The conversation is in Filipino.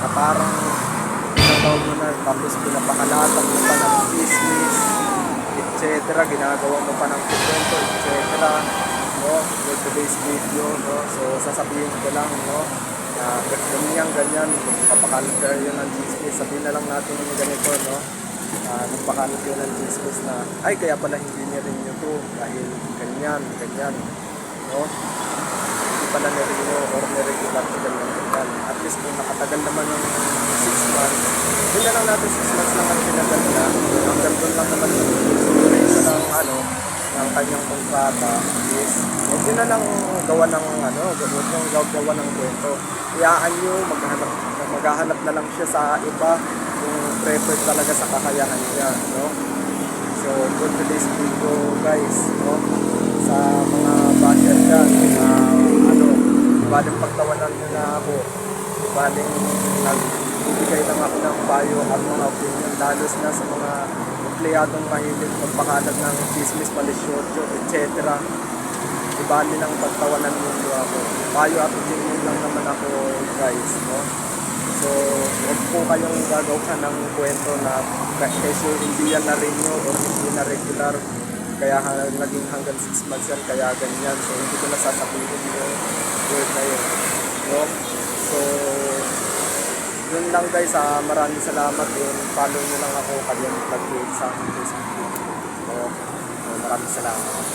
na parang pinagawa mo na tapos pinapakalatag mo pa ng business, etc. Ginagawa mo pa ng kwento, etc. No? For today's video, no? So sasabihin ko lang, no? Na ganyan, papakalat kayo ng business. Sabihin na lang natin ganito, no? Nagpakalat kayo ng business na, ay kaya pala hindi nirin nyo to dahil ganyan, no? Hindi pala nirin nyo or niregular to ganyan. At least kung nakatagal naman ng 6 months, yun na lang natin 6 months lang ang tinagal na. Hanggang doon lang naman yung duration ng ng kanyang kontrata is huwag nyo na lang gawa ng huwag nyo gawa ng kwento. Iyaan nyo, maghahanap na lang siya sa iba kung preferred talaga sa kakayahan niya, no? So for today's video guys, no? Sa mga basher dyan na baling pagtawanan nyo na ako, baling nagbibigay lang ako ng payo at mga opinion, lalos na sa mga empleyadong mahilig magpakalat ng business, malisyoso, etc. Ibali ng pagtawanan nyo ako. Payo at opinion lang naman ako guys, no? So, huwag po kayong gagawa ng kwento na kasi hindi yan na-renew or hindi na regular, kaya naging hanggang 6 months yan, kaya ganyan. So, hindi ko na sasabihin yung word na yun, no? So, yun lang guys, maraming salamat yun. Follow nyo lang ako, kaya nag-create sa aking Facebook. So, maraming salamat.